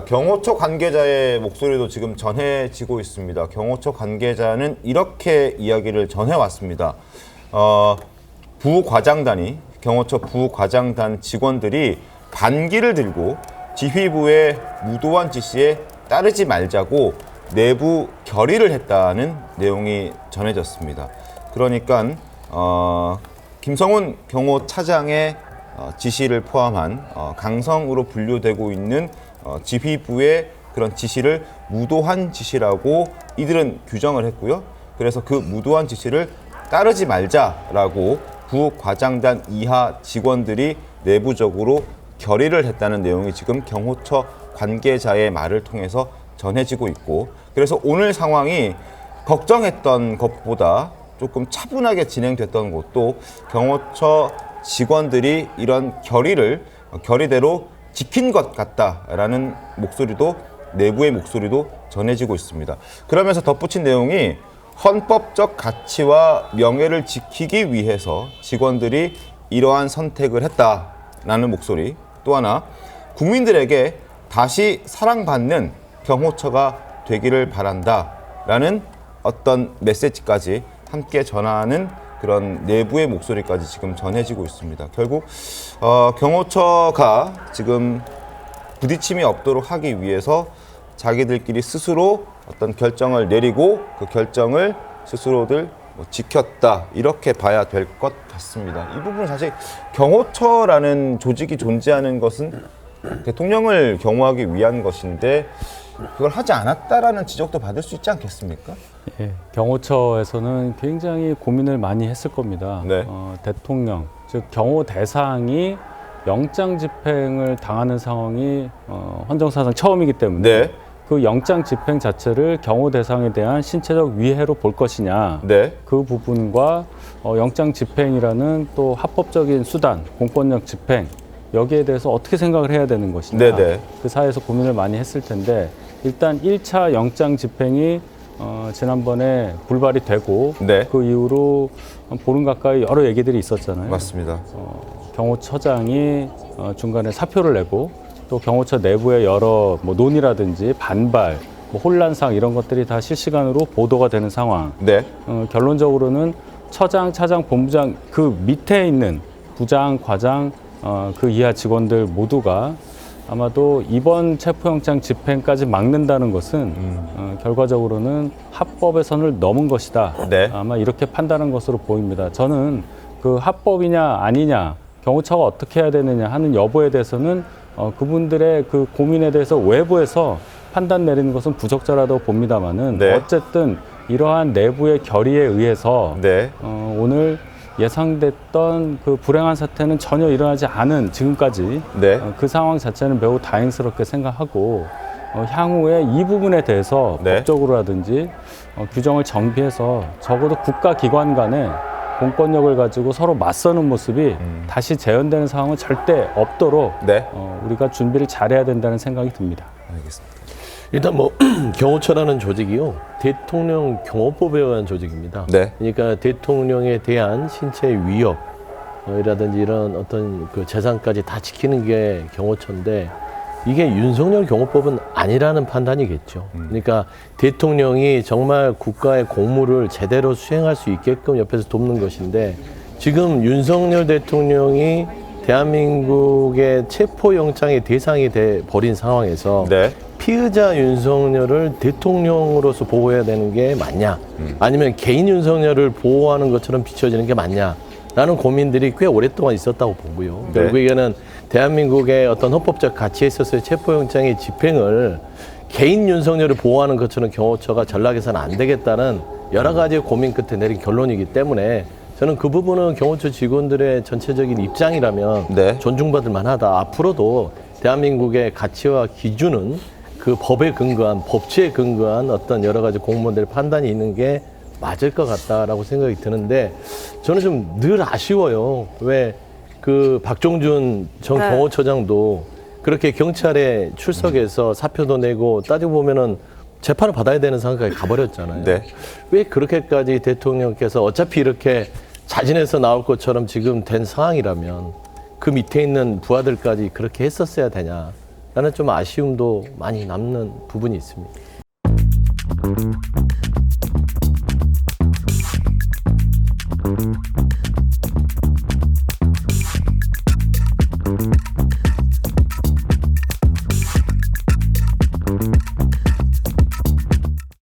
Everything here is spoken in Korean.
경호처 관계자의 목소리도 지금 전해지고 있습니다. 경호처 관계자는 이렇게 이야기를 전해왔습니다. 부과장단이 경호처 부과장단 직원들이 반기를 들고 지휘부의 무도한 지시에 따르지 말자고 내부 결의를 했다는 내용이 전해졌습니다. 그러니까 김성훈 경호차장의 지시를 포함한 강성으로 분류되고 있는 지휘부의 그런 지시를 무도한 지시라고 이들은 규정을 했고요. 그래서 그 무도한 지시를 따르지 말자라고 부과장단 이하 직원들이 내부적으로 결의를 했다는 내용이 지금 경호처 관계자의 말을 통해서 전해지고 있고, 그래서 오늘 상황이 걱정했던 것보다 조금 차분하게 진행됐던 것도 경호처 직원들이 이런 결의대로 지킨 것 같다라는 목소리도, 내부의 목소리도 전해지고 있습니다. 그러면서 덧붙인 내용이 헌법적 가치와 명예를 지키기 위해서 직원들이 이러한 선택을 했다라는 목소리, 또 하나 국민들에게 다시 사랑받는 경호처가 되기를 바란다라는 어떤 메시지까지 함께 전하는 그런 내부의 목소리까지 지금 전해지고 있습니다. 결국 경호처가 지금 부딪힘이 없도록 하기 위해서 자기들끼리 스스로 어떤 결정을 내리고 그 결정을 스스로들 지켰다, 이렇게 봐야 될 것 같습니다. 이 부분은 사실 경호처라는 조직이 존재하는 것은 대통령을 경호하기 위한 것인데 그걸 하지 않았다라는 지적도 받을 수 있지 않겠습니까? 예, 경호처에서는 굉장히 고민을 많이 했을 겁니다. 네. 대통령, 즉 경호 대상이 영장 집행을 당하는 상황이 헌정사상 처음이기 때문에 네. 그 영장 집행 자체를 경호 대상에 대한 신체적 위해로 볼 것이냐, 네. 그 부분과 영장 집행이라는 또 합법적인 수단, 공권력 집행, 여기에 대해서 어떻게 생각을 해야 되는 것이냐, 네네. 그 사이에서 고민을 많이 했을 텐데, 일단 1차 영장 집행이 지난번에 불발이 되고 네. 그 이후로 보름 가까이 여러 얘기들이 있었잖아요. 맞습니다. 경호처장이 중간에 사표를 내고 또 경호처 내부의 여러 논의라든지 반발, 혼란상 이런 것들이 다 실시간으로 보도가 되는 상황. 네. 결론적으로는 처장, 차장, 본부장 그 밑에 있는 부장, 과장, 그 이하 직원들 모두가 아마도 이번 체포영장 집행까지 막는다는 것은 결과적으로는 합법의 선을 넘은 것이다. 네. 아마 이렇게 판단한 것으로 보입니다. 저는 그 합법이냐 아니냐, 경호처가 어떻게 해야 되느냐 하는 여부에 대해서는 그분들의 그 고민에 대해서 외부에서 판단 내리는 것은 부적절하다고 봅니다만은, 네. 어쨌든 이러한 내부의 결의에 의해서 네. 오늘 예상됐던 그 불행한 사태는 전혀 일어나지 않은 지금까지 네. 그 상황 자체는 매우 다행스럽게 생각하고, 향후에 이 부분에 대해서 네. 법적으로라든지 규정을 정비해서 적어도 국가기관 간에 공권력을 가지고 서로 맞서는 모습이 다시 재현되는 상황은 절대 없도록 네. 우리가 준비를 잘해야 된다는 생각이 듭니다. 알겠습니다. 일단 경호처라는 조직이요, 대통령 경호법에 의한 조직입니다. 네. 그러니까 대통령에 대한 신체 위협이라든지 이런 어떤 그 재산까지 다 지키는 게 경호처인데, 이게 윤석열 경호법은 아니라는 판단이겠죠. 그러니까 대통령이 정말 국가의 공무를 제대로 수행할 수 있게끔 옆에서 돕는 것인데, 지금 윤석열 대통령이 대한민국의 체포영장의 대상이 돼 버린 상황에서 네. 피의자 윤석열을 대통령으로서 보호해야 되는 게 맞냐, 아니면 개인 윤석열을 보호하는 것처럼 비춰지는 게 맞냐 라는 고민들이 꽤 오랫동안 있었다고 보고요. 네. 결국에는 대한민국의 어떤 헌법적 가치에 있어서의 체포영장의 집행을 개인 윤석열을 보호하는 것처럼 경호처가 전락해서는 안 되겠다는 여러 가지 고민 끝에 내린 결론이기 때문에, 저는 그 부분은 경호처 직원들의 전체적인 입장이라면 네. 존중받을 만하다. 앞으로도 대한민국의 가치와 기준은 그 법에 근거한, 법치에 근거한 어떤 여러 가지 공무원들의 판단이 있는 게 맞을 것 같다라고 생각이 드는데, 저는 좀 늘 아쉬워요. 왜 그 박종준 전 네. 경호처장도 그렇게 경찰에 출석해서 사표도 내고, 따지고 보면은 재판을 받아야 되는 상황까지 가버렸잖아요. 네. 왜 그렇게까지 대통령께서 어차피 이렇게 자진해서 나올 것처럼 지금 된 상황이라면 그 밑에 있는 부하들까지 그렇게 했었어야 되냐. 라는 좀 아쉬움도 많이 남는 부분이 있습니다.